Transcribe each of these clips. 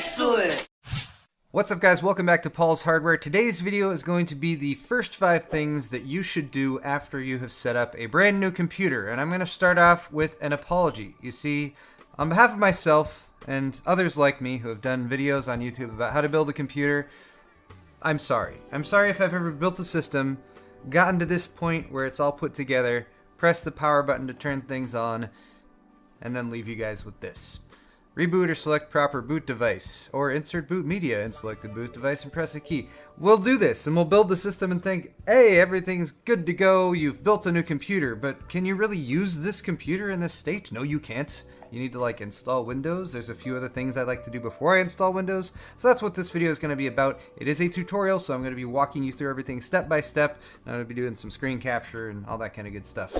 Excellent! What's up guys, welcome back to Paul's Hardware. Today's video is going to be the first 5 things that you should do after you have set up a brand new computer. And I'm going to start off with an apology. You see, on behalf of myself and others like me who have done videos on YouTube about how to build a computer, I'm sorry. I'm sorry if I've ever built a system, gotten to this point where it's all put together, press the power button to turn things on, and then leave you guys with this. Reboot or select proper boot device, or insert boot media and select the boot device and press a key. We'll do this and we'll build the system and think, hey, everything's good to go, you've built a new computer, but can you really use this computer in this state? No, you can't. You need to install Windows. There's a few other things I like to do before I install Windows. So that's what this video is going to be about. It is a tutorial, so I'm going to be walking you through everything step by step. I'm going to be doing some screen capture and all that kind of good stuff.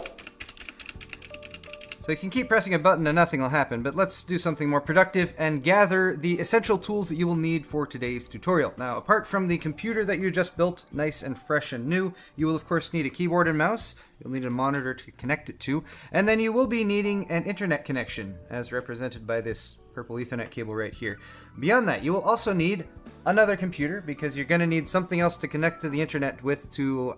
So you can keep pressing a button and nothing will happen, but let's do something more productive and gather the essential tools that you will need for today's tutorial. Now, apart from the computer that you just built, nice and fresh and new, you will of course need a keyboard and mouse. You'll need a monitor to connect it to, and then you will be needing an internet connection, as represented by this purple Ethernet cable right here. Beyond that, you will also need another computer, because you're going to need something else to connect to the internet with to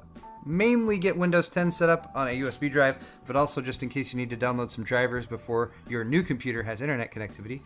mainly get Windows 10 set up on a USB drive, but also just in case you need to download some drivers before your new computer has internet connectivity.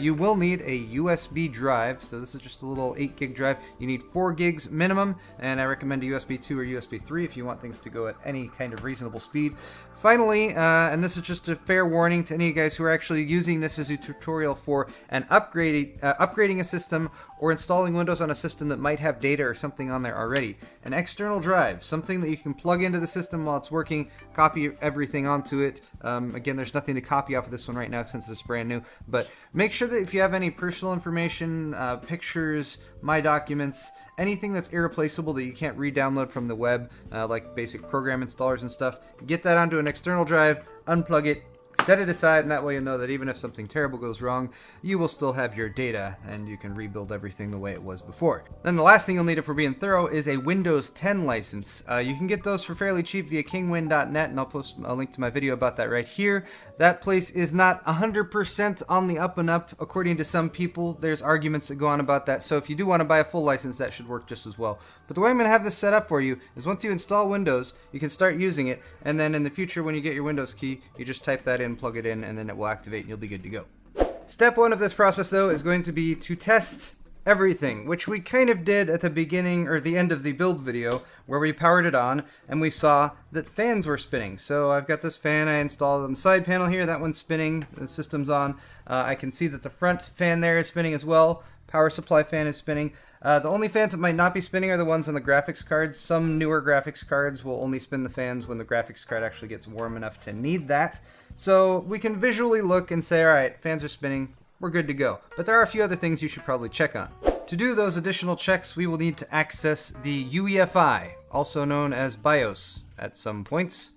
You will need a USB drive, so this is just a little 8 gig drive. You need 4 gigs minimum, and I recommend a USB 2 or USB 3 if you want things to go at any kind of reasonable speed. Finally, and this is just a fair warning to any of you guys who are actually using this as a tutorial for an upgrading a system or installing Windows on a system that might have data or something on there already. An external drive, something that you can plug into the system while it's working, copy everything onto it. Again, there's nothing to copy off of this one right now since it's brand new, but make sure that if you have any personal information, pictures, My Documents, anything that's irreplaceable that you can't re-download from the web, like basic program installers and stuff, get that onto an external drive, unplug it, set it aside, and that way you'll know that even if something terrible goes wrong, you will still have your data and you can rebuild everything the way it was before. Then the last thing you'll need, if we're being thorough, is a Windows 10 license. You can get those for fairly cheap via kingwin.net, and I'll post a link to my video about that right here. That place is not 100% on the up and up, according to some people. There's arguments that go on about that, so if you do want to buy a full license, that should work just as well. But the way I'm going to have this set up for you is once you install Windows, you can start using it, and then in the future when you get your Windows key, you just type that in, plug it in, and then it will activate and you'll be good to go. Step 1 of this process though is going to be to test everything, which we kind of did at the beginning or the end of the build video, where we powered it on and we saw that fans were spinning. So I've got this fan I installed on the side panel here, that one's spinning, the system's on. I can see that the front fan there is spinning as well, power supply fan is spinning. The only fans that might not be spinning are the ones on the graphics cards. Some newer graphics cards will only spin the fans when the graphics card actually gets warm enough to need that. So we can visually look and say, alright, fans are spinning, we're good to go. But there are a few other things you should probably check on. To do those additional checks, we will need to access the UEFI, also known as BIOS, at some points.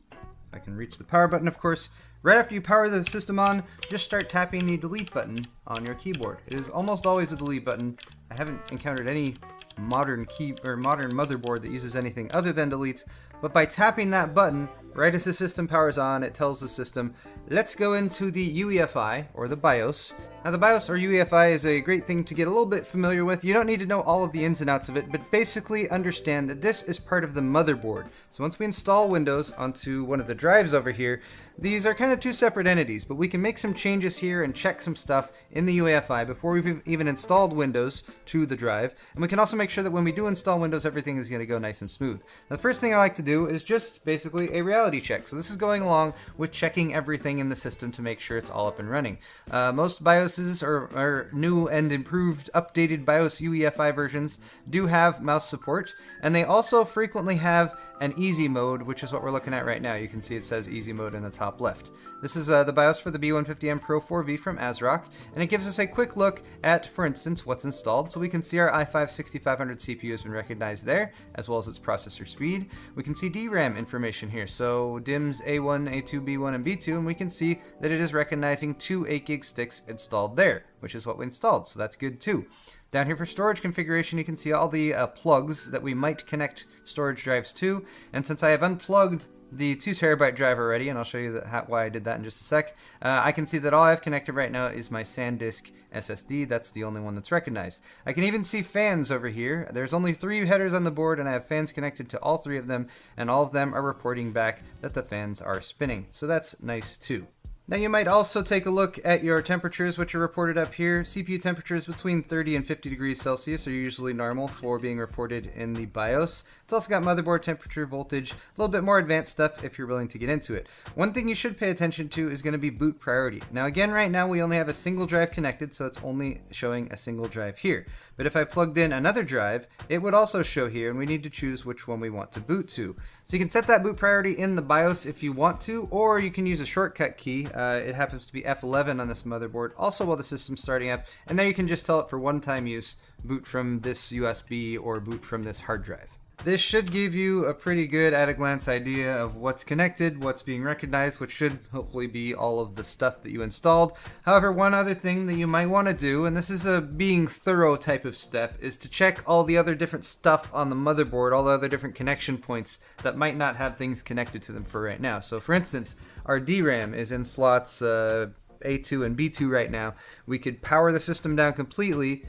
I can reach the power button, of course. Right after you power the system on, just start tapping the delete button on your keyboard. It is almost always a delete button. I haven't encountered any modern motherboard that uses anything other than delete, but by tapping that button, right as the system powers on, it tells the system, let's go into the UEFI, or the BIOS. Now the BIOS or UEFI is a great thing to get a little bit familiar with. You don't need to know all of the ins and outs of it, but basically understand that this is part of the motherboard. So once we install Windows onto one of the drives over here, these are kind of two separate entities, but we can make some changes here and check some stuff in the UEFI before we've even installed Windows to the drive. And we can also make sure that when we do install Windows, everything is going to go nice and smooth. Now, the first thing I like to do is just basically a reality check. So this is going along with checking everything in the system to make sure it's all up and running. Most BIOSes or new and improved, updated BIOS UEFI versions do have mouse support, and they also frequently have an easy mode, which is what we're looking at right now. You can see it says easy mode in the top left. This is the BIOS for the B150M Pro 4V from ASRock, and it gives us a quick look at, for instance, what's installed. So we can see our i5-6500 CPU has been recognized there, as well as its processor speed. We can see DRAM information here, so DIMMs A1, A2, B1, and B2, and we can see that it is recognizing 2 8 gig sticks installed there, which is what we installed, so that's good too. Down here for storage configuration, you can see all the plugs that we might connect storage drives to, and since I have unplugged the 2TB drive already, and I'll show you why I did that in just a sec. I can see that all I have connected right now is my SanDisk SSD. That's the only one that's recognized. I can even see fans over here. There's only 3 headers on the board, and I have fans connected to all 3 of them, and all of them are reporting back that the fans are spinning. So that's nice too. Now you might also take a look at your temperatures, which are reported up here. CPU temperatures between 30 and 50 degrees Celsius are usually normal for being reported in the BIOS. It's also got motherboard temperature, voltage, a little bit more advanced stuff if you're willing to get into it. One thing you should pay attention to is going to be boot priority. Now again, right now we only have a single drive connected, so it's only showing a single drive here. But if I plugged in another drive, it would also show here, and we need to choose which one we want to boot to. So you can set that boot priority in the BIOS if you want to, or you can use a shortcut key. It happens to be F11 on this motherboard, also while the system's starting up, and there you can just tell it for one-time use, boot from this USB or boot from this hard drive. This should give you a pretty good at-a-glance idea of what's connected, what's being recognized, which should hopefully be all of the stuff that you installed. However, one other thing that you might want to do, and this is a being thorough type of step, is to check all the other different stuff on the motherboard, all the other different connection points that might not have things connected to them for right now. So for instance, our DRAM is in slots A2 and B2 right now. We could power the system down completely,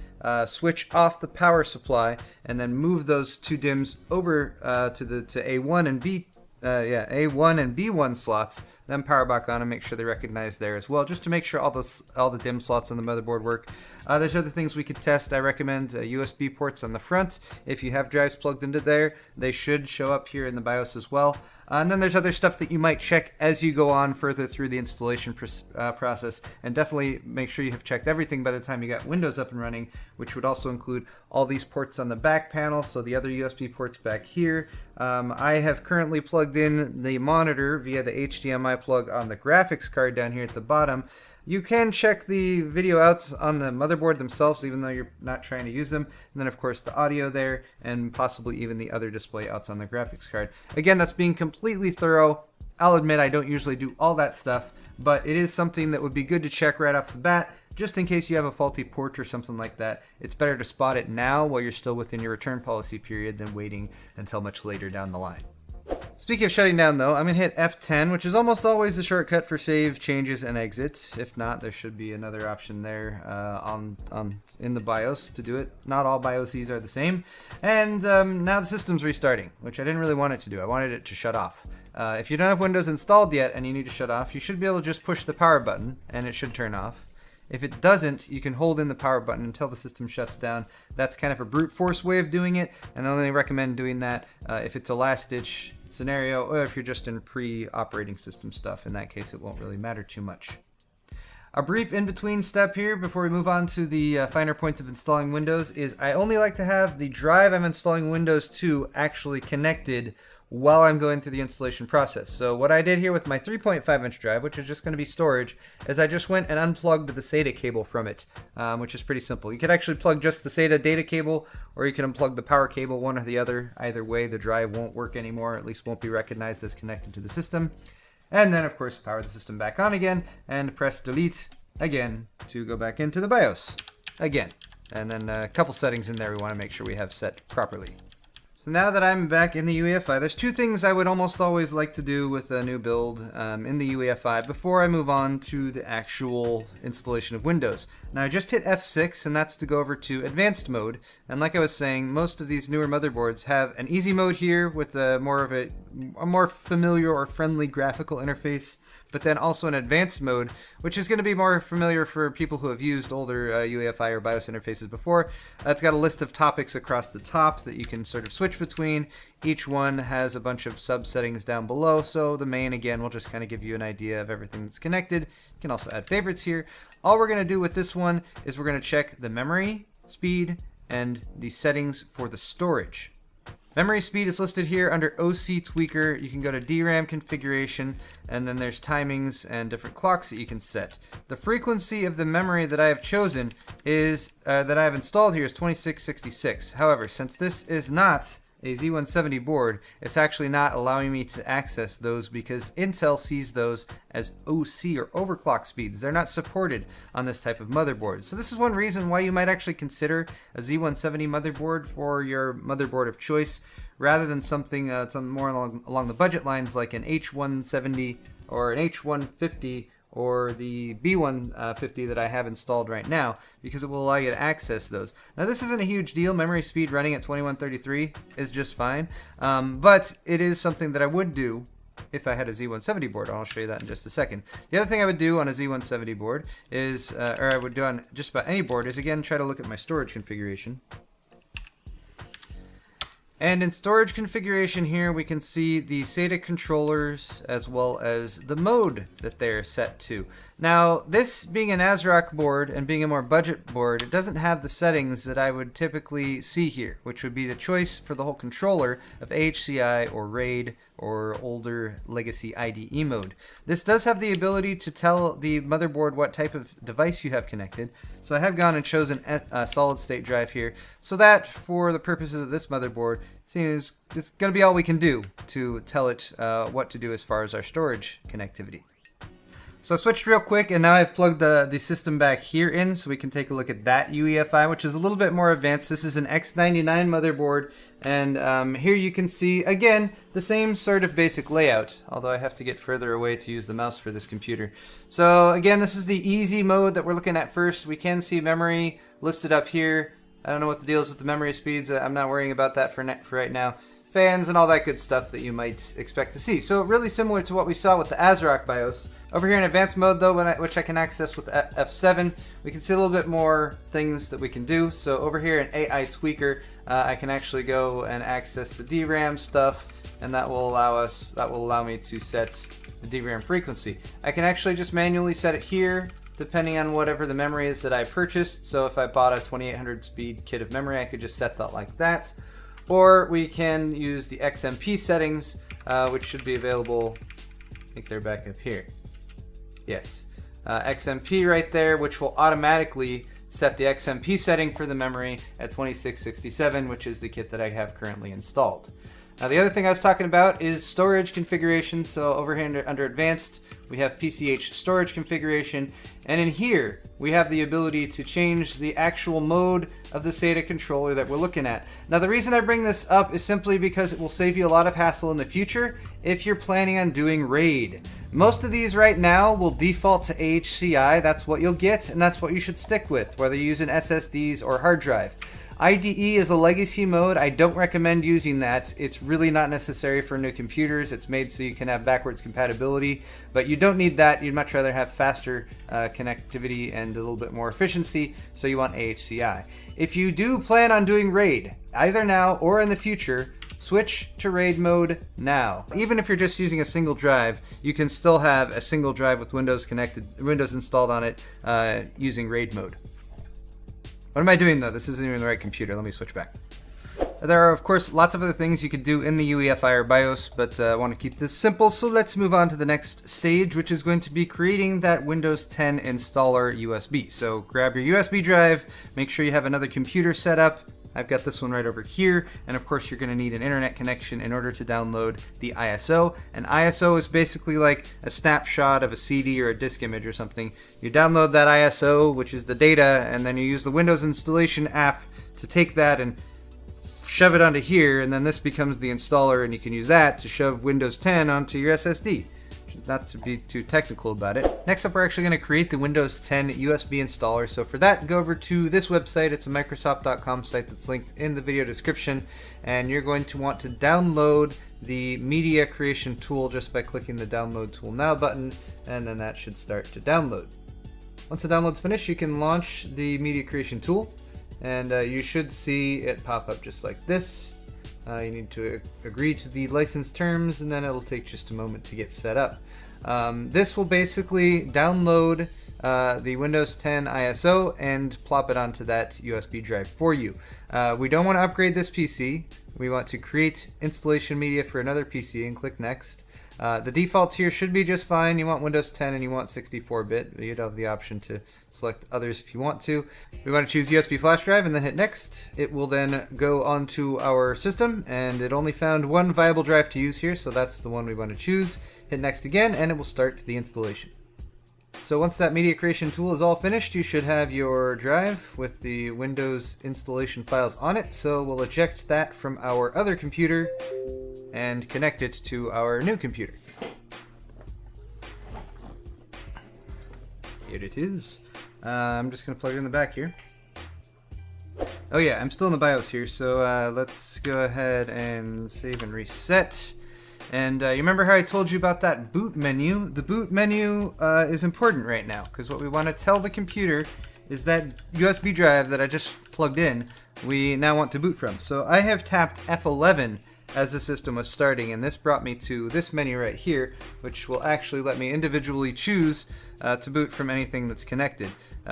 switch off the power supply, and then move those 2 DIMMs over to A1 and A1 and B1 slots, then power back on and make sure they recognize there as well, just to make sure all the DIMM slots on the motherboard work. There's other things we could test. I recommend USB ports on the front. If you have drives plugged into there, they should show up here in the BIOS as well. And then there's other stuff that you might check as you go on further through the installation process, and definitely make sure you have checked everything by the time you got Windows up and running, which would also include all these ports on the back panel, so the other USB ports back here. I have currently plugged in the monitor via the HDMI plug on the graphics card down here at the bottom. You can check the video outs on the motherboard themselves, even though you're not trying to use them. And then, of course, the audio there, and possibly even the other display outs on the graphics card. Again, that's being completely thorough. I'll admit I don't usually do all that stuff, but it is something that would be good to check right off the bat, just in case you have a faulty port or something like that. It's better to spot it now while you're still within your return policy period than waiting until much later down the line. Speaking of shutting down though, I'm going to hit F10, which is almost always the shortcut for save, changes, and exit. If not, there should be another option there in the BIOS to do it. Not all BIOSes are the same. And now the system's restarting, which I didn't really want it to do. I wanted it to shut off. If you don't have Windows installed yet and you need to shut off, you should be able to just push the power button and it should turn off. If it doesn't, you can hold in the power button until the system shuts down. That's kind of a brute force way of doing it, and I only recommend doing that if it's a last-ditch scenario, or if you're just in pre-operating system stuff. In that case, it won't really matter too much. A brief in-between step here before we move on to the finer points of installing Windows is I only like to have the drive I'm installing Windows to actually connected while I'm going through the installation process. So what I did here with my 3.5-inch drive, which is just going to be storage, is I just went and unplugged the SATA cable from it, which is pretty simple. You could actually plug just the SATA data cable, or you can unplug the power cable, one or the other. Either way, the drive won't work anymore, at least won't be recognized as connected to the system. And then, of course, power the system back on again, and press delete again to go back into the BIOS again. And then a couple settings in there we want to make sure we have set properly. So now that I'm back in the UEFI, there's 2 things I would almost always like to do with a new build in the UEFI before I move on to the actual installation of Windows. Now I just hit F6, and that's to go over to advanced mode. And like I was saying, most of these newer motherboards have an easy mode here with a more familiar or friendly graphical interface, but then also an advanced mode, which is going to be more familiar for people who have used older UEFI or BIOS interfaces before. It's got a list of topics across the top that you can sort of switch between. Each one has a bunch of sub-settings down below, so the main, again, will just kind of give you an idea of everything that's connected. You can also add favorites here. All we're going to do with this one is we're going to check the memory, speed, and the settings for the storage. Memory speed is listed here under OC Tweaker. You can go to DRAM configuration, and then there's timings and different clocks that you can set. The frequency of the memory that I have chosen is, that I have installed here is 2666. However, since this is not a Z170 board, it's actually not allowing me to access those because Intel sees those as OC or overclock speeds. They're not supported on this type of motherboard. So this is one reason why you might actually consider a Z170 motherboard for your motherboard of choice. rather than something more along the budget lines like an H170 or an H150 or the B150 that I have installed right now, because it will allow you to access those. Now this isn't a huge deal. Memory speed running at 2133 is just fine, but it is something that I would do if I had a Z170 board. I'll show you that in just a second. The other thing I would do on a Z170 board is, or I would do on just about any board, is again try to look at my storage configuration. And in storage configuration here, we can see the SATA controllers as well as the mode that they're set to. Now, this being an ASRock board and being a more budget board, it doesn't have the settings that I would typically see here, which would be the choice for the whole controller of AHCI or RAID or older legacy IDE mode. This does have the ability to tell the motherboard what type of device you have connected. So I have gone and chosen a solid state drive here, so that for the purposes of this motherboard, seems it's going to be all we can do to tell it what to do as far as our storage connectivity. So I switched real quick, and now I've plugged the system back here in so we can take a look at that UEFI, which is a little bit more advanced. This is an X99 motherboard, and here you can see, again, the same sort of basic layout, although I have to get further away to use the mouse for this computer. So again, this is the easy mode that we're looking at first. We can see memory listed up here. I don't know what the deal is with the memory speeds. I'm not worrying about that for right now. Fans and all that good stuff that you might expect to see. So really similar to what we saw with the ASRock BIOS. Over here in advanced mode though, which I can access with F7, we can see a little bit more things that we can do. So over here in AI Tweaker, I can actually go and access the DRAM stuff, and that will allow me to set the DRAM frequency. I can actually just manually set it here, depending on whatever the memory is that I purchased. So if I bought a 2800 speed kit of memory, I could just set that like that. Or we can use the XMP settings, which should be available. I think they're back up here. Yes, XMP right there, which will automatically set the XMP setting for the memory at 2667, which is the kit that I have currently installed. Now the other thing I was talking about is storage configuration. So over here under advanced, we have PCH storage configuration, and in here we have the ability to change the actual mode of the SATA controller that we're looking at. Now the reason I bring this up is simply because it will save you a lot of hassle in the future if you're planning on doing RAID. Most of these right now will default to AHCI. That's what you'll get, and that's what you should stick with, whether you're using SSDs or hard drive. IDE is a legacy mode. I don't recommend using that. It's really not necessary for new computers. It's made so you can have backwards compatibility, but you don't need that. You'd much rather have faster connectivity and a little bit more efficiency, so you want AHCI. If you do plan on doing RAID, either now or in the future, switch to RAID mode now. Even if you're just using a single drive, you can still have a single drive with Windows installed on it using RAID mode. What am I doing though? This isn't even the right computer. Let me switch back. There are, of course, lots of other things you could do in the UEFI or BIOS, but I want to keep this simple, so let's move on to the next stage, which is going to be creating that Windows 10 installer USB. So grab your USB drive, make sure you have another computer set up. I've got this one right over here, and of course you're going to need an internet connection in order to download the ISO. And ISO is basically like a snapshot of a CD or a disk image or something. You download that ISO, which is the data, and then you use the Windows installation app to take that and shove it onto here, and then this becomes the installer, and you can use that to shove Windows 10 onto your SSD. Not to be too technical about it. Next up, we're actually going to create the Windows 10 USB installer. So for that, go over to this website. It's a Microsoft.com site that's linked in the video description. And you're going to want to download the media creation tool just by clicking the download tool now button. And then that should start to download. Once the download's finished, you can launch the media creation tool. And you should see it pop up just like this. You need to agree to the license terms, and then it'll take just a moment to get set up. This will basically download the Windows 10 ISO and plop it onto that USB drive for you. We don't want to upgrade this PC. We want to create installation media for another PC and click Next. The defaults here should be just fine. You want Windows 10 and you want 64-bit. You'd have the option to select others if you want to. We want to choose USB flash drive and then hit Next. It will then go onto our system, and it only found one viable drive to use here, so that's the one we want to choose. Hit Next again, and it will start the installation. So once that media creation tool is all finished, you should have your drive with the Windows installation files on it. So we'll eject that from our other computer and connect it to our new computer. Here it is. I'm just going to plug it in the back here. Oh yeah, I'm still in the BIOS here, so let's go ahead and save and reset. And you remember how I told you about that boot menu? The boot menu is important right now, because what we want to tell the computer is that USB drive that I just plugged in, we now want to boot from. So I have tapped F11 as the system was starting, and this brought me to this menu right here, which will actually let me individually choose to boot from anything that's connected.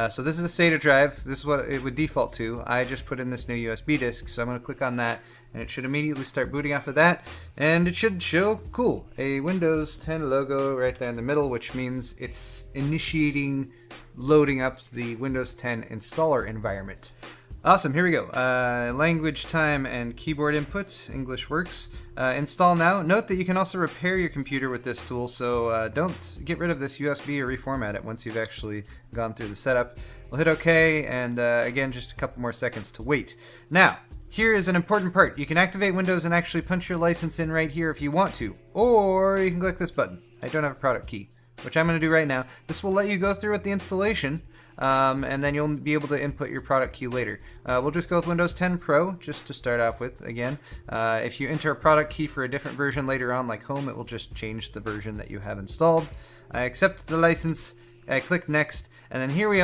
So this is the SATA drive. This is what it would default to. I just put in this new USB disk, so I'm going to click on that, and it should immediately start booting off of that, and it should show, cool, a Windows 10 logo right there in the middle, which means it's initiating loading up the Windows 10 installer environment. Awesome, here we go. Language, time, and keyboard inputs. English works. Install now. Note that you can also repair your computer with this tool, so don't get rid of this USB or reformat it once you've actually gone through the setup. We'll hit OK, and again, just a couple more seconds to wait. Now, here is an important part. You can activate Windows and actually punch your license in right here if you want to, or you can click this button. I don't have a product key, which I'm going to do right now. This will let you go through with the installation, and then you'll be able to input your product key later. We'll just go with Windows 10 Pro, just to start off with, again. If you enter a product key for a different version later on, like Home, it will just change the version that you have installed. I accept the license, I click Next, and then here we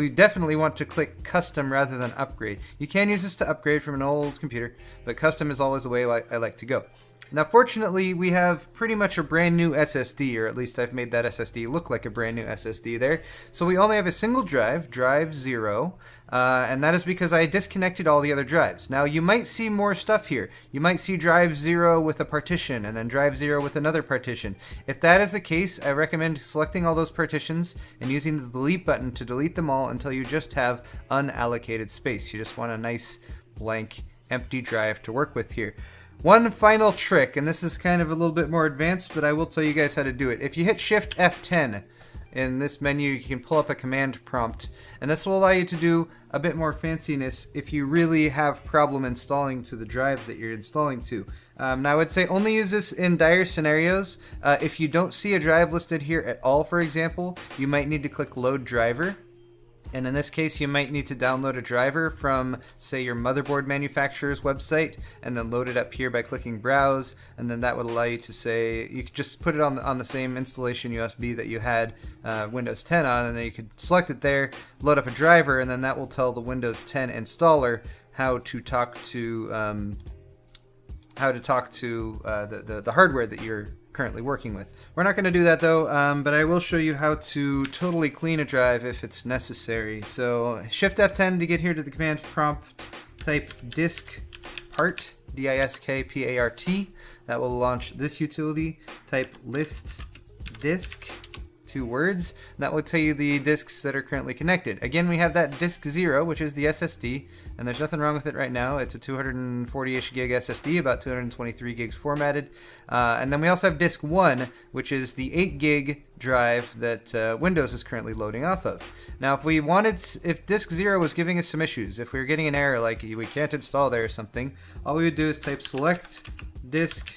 definitely want to click Custom rather than Upgrade. You can use this to upgrade from an old computer, but Custom is always the way I like to go. Now, fortunately, we have pretty much a brand new SSD, or at least I've made that SSD look like a brand new SSD there. So we only have a single drive, drive 0, and that is because I disconnected all the other drives. Now, you might see more stuff here. You might see drive 0 with a partition, and then drive 0 with another partition. If that is the case, I recommend selecting all those partitions and using the delete button to delete them all until you just have unallocated space. You just want a nice, blank, empty drive to work with here. One final trick, and this is kind of a little bit more advanced, but I will tell you guys how to do it. If you hit Shift F10 in this menu, you can pull up a command prompt, and this will allow you to do a bit more fanciness if you really have problem installing to the drive that you're installing to. Now, I would say only use this in dire scenarios. If you don't see a drive listed here at all, for example, you might need to click Load Driver. And in this case, you might need to download a driver from, say, your motherboard manufacturer's website, and then load it up here by clicking Browse, and then that would allow you to say, you could just put it on the same installation USB that you had Windows 10 on, and then you could select it there, load up a driver, and then that will tell the Windows 10 installer how to talk to the hardware that you're currently working with. We're not going to do that though, but I will show you how to totally clean a drive if it's necessary. So Shift F10 to get here to the command prompt, type diskpart, D-I-S-K-P-A-R-T. That will launch this utility. Type list disk, 2 words. That will tell you the disks that are currently connected. Again, we have that disk 0, which is the SSD, and there's nothing wrong with it right now. It's a 240-ish gig SSD, about 223 gigs formatted. And then we also have disk 1, which is the 8 gig drive that Windows is currently loading off of. Now, if disk 0 was giving us some issues, if we were getting an error like we can't install there or something, all we would do is type select disk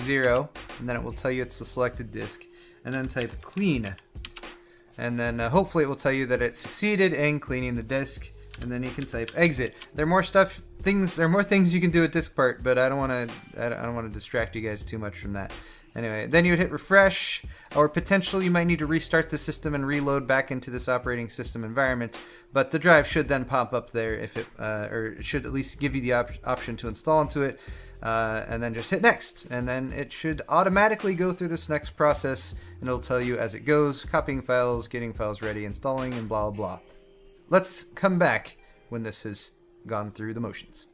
0, and then it will tell you it's the selected disk, and then type clean. And then hopefully it will tell you that it succeeded in cleaning the disk, and then you can type exit. There are more things you can do at diskpart, but I don't want to distract you guys too much from that. Anyway, then you would hit refresh, or potentially you might need to restart the system and reload back into this operating system environment, but the drive should then pop up there if or it should at least give you the option to install into it, and then just hit next, and then it should automatically go through this next process, and it'll tell you as it goes, copying files, getting files ready, installing, and blah blah blah. Let's come back when this has gone through the motions.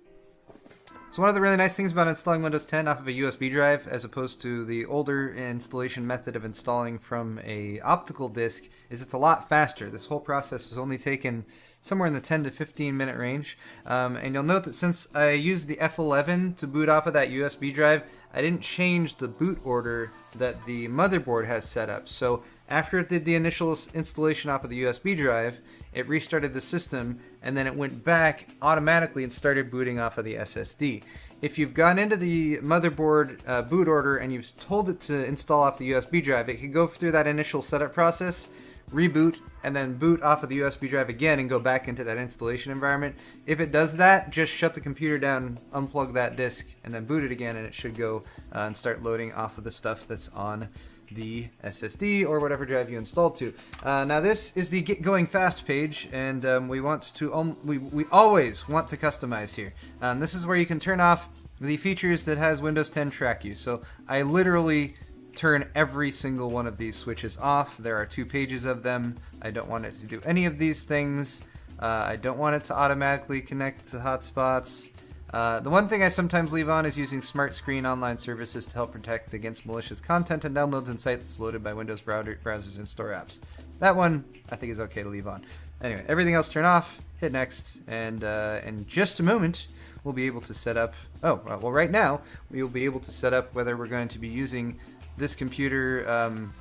So one of the really nice things about installing Windows 10 off of a USB drive, as opposed to the older installation method of installing from a optical disk, is it's a lot faster. This whole process has only taken somewhere in the 10 to 15 minute range. And you'll note that since I used the F11 to boot off of that USB drive, I didn't change the boot order that the motherboard has set up. So After it did the initial installation off of the USB drive, it restarted the system, and then it went back automatically and started booting off of the SSD. If you've gone into the motherboard boot order and you've told it to install off the USB drive, it can go through that initial setup process, reboot, and then boot off of the USB drive again and go back into that installation environment. If it does that, just shut the computer down, unplug that disk, and then boot it again, and it should go and start loading off of the stuff that's on the SSD or whatever drive you installed to. Now this is the Get Going Fast page, and we want to we always want to customize here. This is where you can turn off the features that has Windows 10 track you. So I literally turn every single one of these switches off. There are 2 pages of them. I don't want it to do any of these things. I don't want it to automatically connect to hotspots. The one thing I sometimes leave on is using Smart Screen online services to help protect against malicious content and downloads and sites loaded by Windows browsers and store apps. That one I think is okay to leave on. Anyway, everything else turn off, hit next, and in just a moment we'll be able to set up, right now we will be able to set up whether we're going to be using this computer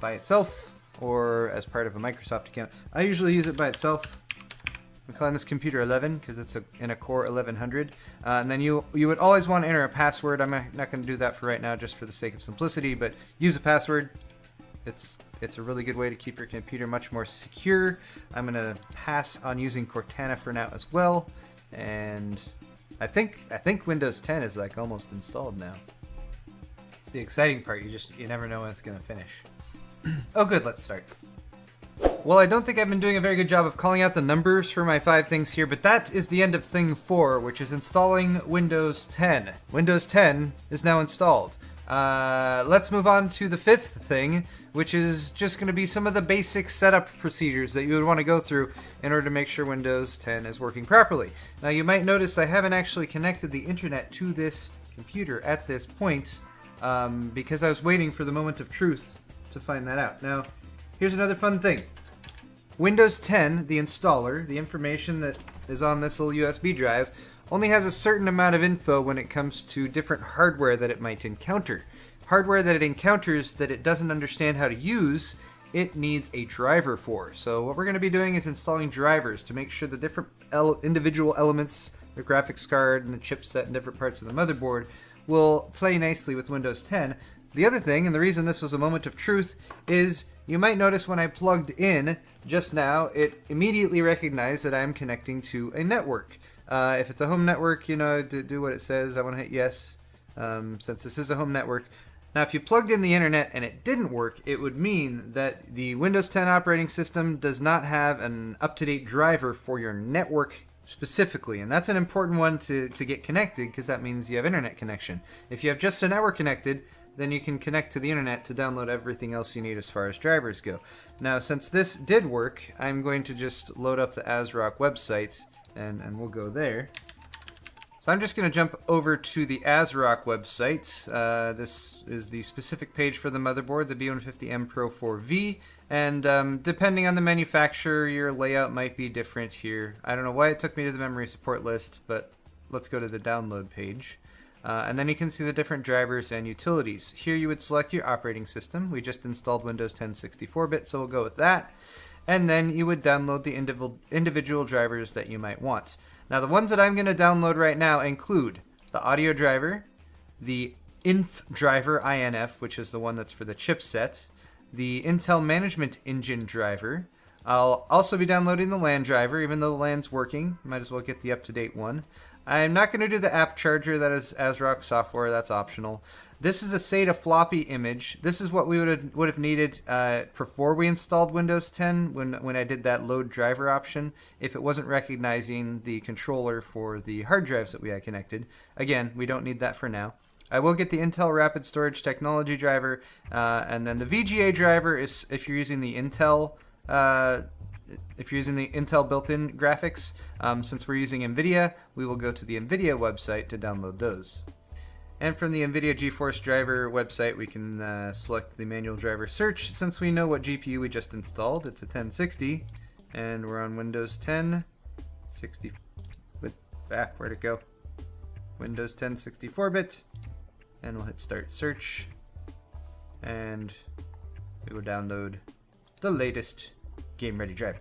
by itself or as part of a Microsoft account. I usually use it by itself. I'm calling this computer 11 because it's in a Core 1100. And then you would always want to enter a password. I'm not going to do that for right now just for the sake of simplicity, but use a password. It's a really good way to keep your computer much more secure. I'm going to pass on using Cortana for now as well. And I think Windows 10 is like almost installed now. It's the exciting part. You never know when it's going to finish. Oh good, let's start. Well, I don't think I've been doing a very good job of calling out the numbers for my 5 things here, but that is the end of thing 4, which is installing Windows 10. Windows 10 is now installed. Let's move on to the 5th thing, which is just going to be some of the basic setup procedures that you would want to go through in order to make sure Windows 10 is working properly. Now, you might notice I haven't actually connected the internet to this computer at this point because I was waiting for the moment of truth to find that out. Now, here's another fun thing. Windows 10, the installer, the information that is on this little USB drive, only has a certain amount of info when it comes to different hardware that it might encounter. Hardware that it encounters that it doesn't understand how to use, it needs a driver for. So what we're going to be doing is installing drivers to make sure the different individual elements, the graphics card and the chipset and different parts of the motherboard will play nicely with Windows 10. The other thing, and the reason this was a moment of truth, is you might notice when I plugged in just now, it immediately recognized that I'm connecting to a network. If it's a home network, do what it says. I want to hit yes, since this is a home network. Now, if you plugged in the internet and it didn't work, it would mean that the Windows 10 operating system does not have an up-to-date driver for your network specifically, and that's an important one to get connected because that means you have internet connection. If you have just a network connected, then you can connect to the internet to download everything else you need as far as drivers go. Now, since this did work, I'm going to just load up the ASRock website, and we'll go there. So I'm just going to jump over to the ASRock website. This is the specific page for the motherboard, the B150M Pro 4V, and depending on the manufacturer, your layout might be different here. I don't know why it took me to the memory support list, but let's go to the download page. And then you can see the different drivers and utilities. Here you would select your operating system. We just installed Windows 10 64-bit, so we'll go with that. And then you would download the individual drivers that you might want. Now, the ones that I'm going to download right now include the audio driver, the INF driver, INF, which is the one that's for the chipset, the Intel Management Engine driver. I'll also be downloading the LAN driver, even though the LAN's working. Might as well get the up-to-date one. I'm not going to do the app charger. That is ASRock software. That's optional. This is a SATA floppy image. This is what we would have needed before we installed Windows 10 when I did that load driver option, if it wasn't recognizing the controller for the hard drives that we had connected. Again, we don't need that for now. I will get the Intel Rapid Storage Technology driver, and then the VGA driver is if you're using the Intel built-in graphics. Since we're using NVIDIA, we will go to the NVIDIA website to download those. And from the NVIDIA GeForce driver website, we can select the manual driver search. Since we know what GPU we just installed, it's a 1060, and we're on Windows 10 60. Where'd it go? Windows 10 64-bit, and we'll hit Start Search, and we will download the latest Game Ready driver.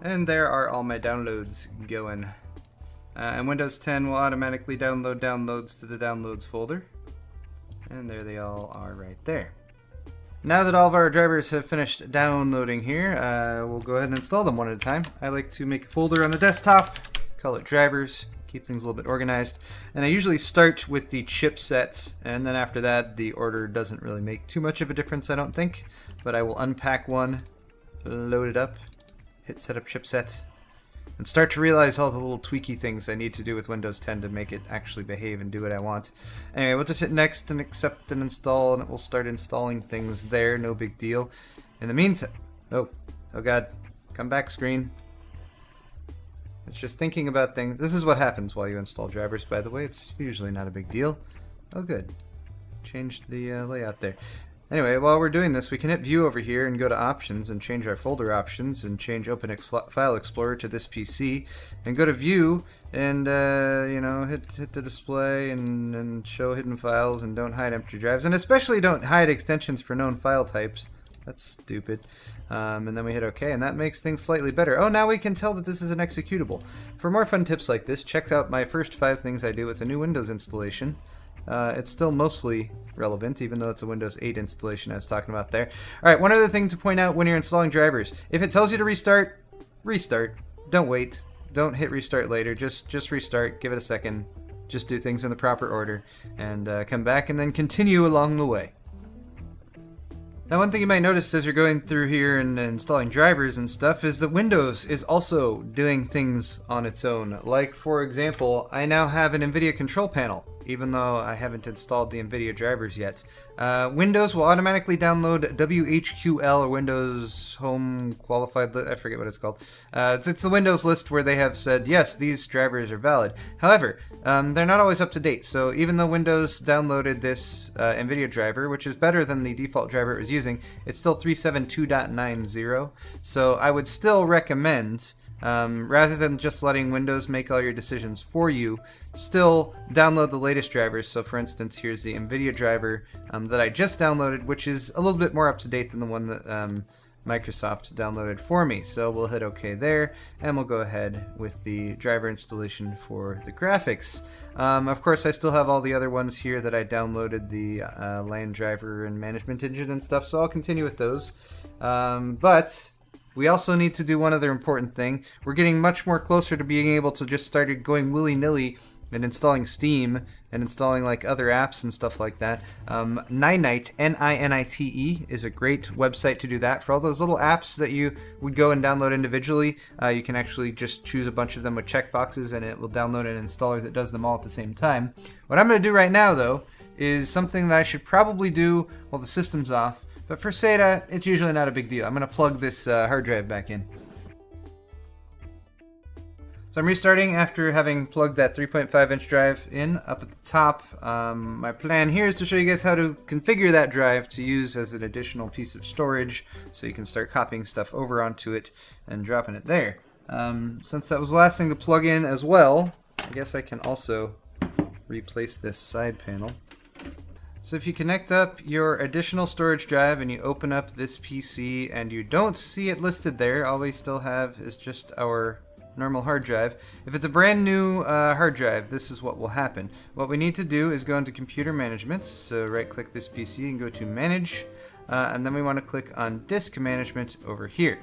And there are all my downloads going. And Windows 10 will automatically download downloads to the downloads folder. And there they all are right there. Now that all of our drivers have finished downloading here, we'll go ahead and install them one at a time. I like to make a folder on the desktop, call it drivers, keep things a little bit organized. And I usually start with the chipsets, and then after that the order doesn't really make too much of a difference, I don't think. But I will unpack one, load it up, hit setup chipset, and start to realize all the little tweaky things I need to do with Windows 10 to make it actually behave and do what I want. Anyway, we'll just hit next and accept and install, and it will start installing things there, no big deal. In the meantime, oh god, come back screen. It's just thinking about things. This is what happens while you install drivers, by the way. It's usually not a big deal. Oh good, changed the layout there. Anyway, while we're doing this, we can hit View over here and go to Options and change our folder options and change Open File Explorer to this PC, and go to View and you know, hit the display and show hidden files and don't hide empty drives, and especially don't hide extensions for known file types. That's stupid. And then we hit OK, and that makes things slightly better. Oh, now we can tell that this is an executable. For more fun tips like this, check out my first 5 things I do with a new Windows installation. It's still mostly relevant, even though it's a Windows 8 installation I was talking about there. Alright, one other thing to point out when you're installing drivers. If it tells you to restart, restart. Don't wait. Don't hit restart later. Just restart. Give it a second. Just do things in the proper order. And come back and then continue along the way. Now, one thing you might notice as you're going through here and installing drivers and stuff is that Windows is also doing things on its own. Like, for example, I now have an NVIDIA control panel, even though I haven't installed the NVIDIA drivers yet. Windows will automatically download WHQL, or Windows Home Qualified, I forget what it's called. It's the Windows list where they have said, yes, these drivers are valid. However, they're not always up to date, so even though Windows downloaded this NVIDIA driver, which is better than the default driver it was using, it's still 372.90, so I would still recommend, rather than just letting Windows make all your decisions for you, still download the latest drivers. So for instance, here's the NVIDIA driver that I just downloaded, which is a little bit more up to date than the one that Microsoft downloaded for me. So we'll hit OK there, and we'll go ahead with the driver installation for the graphics. Of course, I still have all the other ones here that I downloaded, the LAN driver and management engine and stuff, so I'll continue with those. But we also need to do one other important thing. We're getting much more closer to being able to just start going willy-nilly and installing Steam and installing like other apps and stuff like that. Ninite, N-I-N-I-T-E, is a great website to do that. For all those little apps that you would go and download individually, you can actually just choose a bunch of them with checkboxes and it will download an installer that does them all at the same time. What I'm going to do right now, though, is something that I should probably do while the system's off. But for SATA, it's usually not a big deal. I'm going to plug this hard drive back in. So I'm restarting after having plugged that 3.5-inch drive in up at the top. My plan here is to show you guys how to configure that drive to use as an additional piece of storage, so you can start copying stuff over onto it and dropping it there. Since that was the last thing to plug in as well, I guess I can also replace this side panel. So if you connect up your additional storage drive and you open up this PC and you don't see it listed there, all we still have is just our normal hard drive. If it's a brand new hard drive, this is what will happen. What we need to do is go into Computer Management, so right click this PC and go to Manage, and then we want to click on Disk Management over here.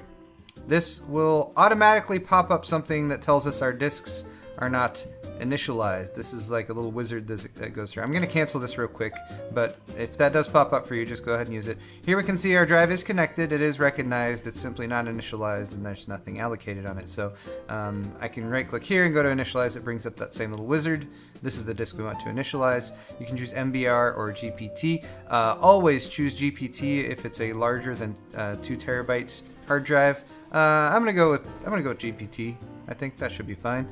This will automatically pop up something that tells us our disks are not initialized. This is like a little wizard that goes through. I'm going to cancel this real quick, but if that does pop up for you, just go ahead and use it. Here we can see our drive is connected, it is recognized, it's simply not initialized, and there's nothing allocated on it. So I can right click here and go to initialize. It brings up that same little wizard. This is the disk we want to initialize. You can choose MBR or GPT. Always choose GPT if it's a larger than 2 terabytes hard drive. I'm gonna go with GPT. I think that should be fine.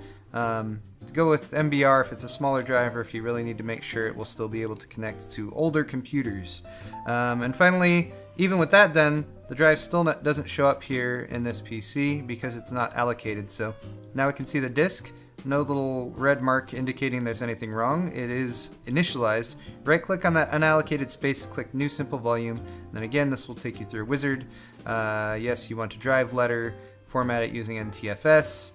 Go with MBR if it's a smaller drive, or if you really need to make sure it will still be able to connect to older computers. And finally, Even with that done, the drive still doesn't show up here in this PC because it's not allocated. So now we can see the disk. No little red mark indicating there's anything wrong. It is initialized. Right click on that unallocated space, click new simple volume. And then again, this will take you through a wizard. Yes, you want to drive letter, format it using NTFS.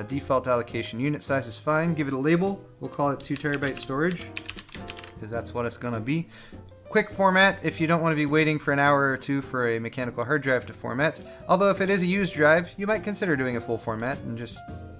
Default allocation unit size is fine. Give it a label. We'll call it 2 terabyte storage because that's what it's gonna be. Quick format if you don't want to be waiting for an hour or two for a mechanical hard drive to format. Although if it is a used drive, you might consider doing a full format, and just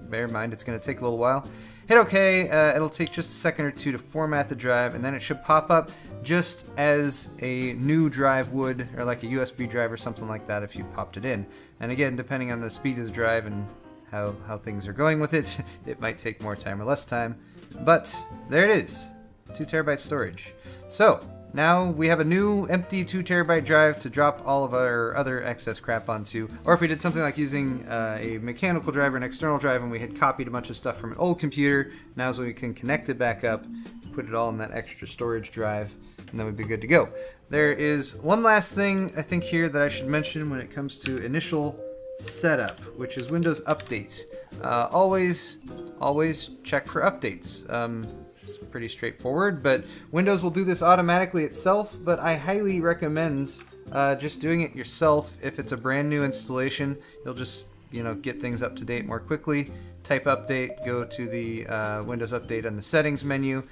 bear in mind it's going to take a little while. Hit OK, it'll take just a second or two to format the drive, and then it should pop up just as a new drive would, or like a USB drive or something like that if you popped it in. And again, depending on the speed of the drive and how things are going with it, it might take more time or less time. But there it is, 2 terabyte storage. So now we have a new empty 2 terabyte drive to drop all of our other excess crap onto. Or if we did something like using a mechanical drive or an external drive and we had copied a bunch of stuff from an old computer, now's when we can connect it back up, put it all in that extra storage drive, and then we'd be good to go. There is one last thing I think here that I should mention when it comes to initial setup, which is Windows Update. Always check for updates. It's pretty straightforward, but Windows will do this automatically itself, but I highly recommend just doing it yourself. If it's a brand new installation, you'll just get things up to date more quickly. Type update, go to the Windows Update on the settings menu,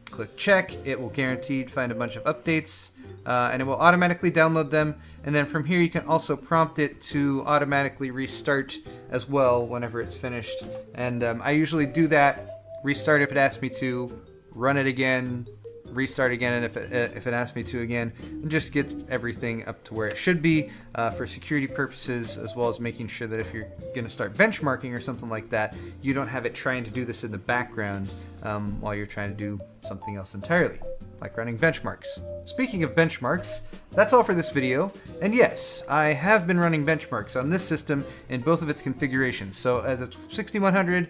click check. It will guaranteed find a bunch of updates, and it will automatically download them. And then from here you can also prompt it to automatically restart as well whenever it's finished. And I usually do that. Restart if it asks me to, run it again, restart again, and if it asks me to again, and just get everything up to where it should be for security purposes, as well as making sure that if you're going to start benchmarking or something like that, you don't have it trying to do this in the background while you're trying to do something else entirely, like running benchmarks. Speaking of benchmarks, that's all for this video, and yes, I have been running benchmarks on this system in both of its configurations. So as a 6100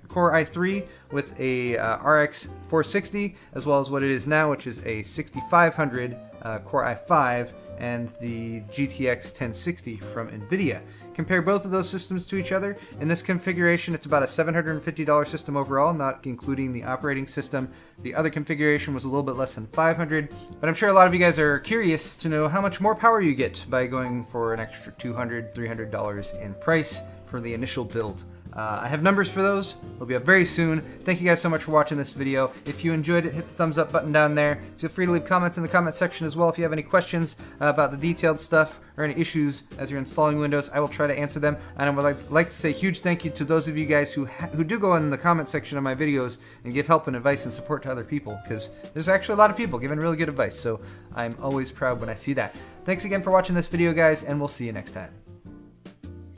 Core i3 with a RX 460, as well as what it is now, which is a 6500 Core i5 and the GTX 1060 from NVIDIA. Compare both of those systems to each other. In this configuration, it's about a $750 system overall, not including the operating system. The other configuration was a little bit less than $500, but I'm sure a lot of you guys are curious to know how much more power you get by going for an extra $200, $300 in price for the initial build. I have numbers for those. They'll be up very soon. Thank you guys so much for watching this video. If you enjoyed it, hit the thumbs up button down there. Feel free to leave comments in the comment section as well if you have any questions about the detailed stuff or any issues as you're installing Windows. I will try to answer them. And I would like to say a huge thank you to those of you guys who do go in the comment section of my videos and give help and advice and support to other people, because there's actually a lot of people giving really good advice. So I'm always proud when I see that. Thanks again for watching this video, guys, and we'll see you next time.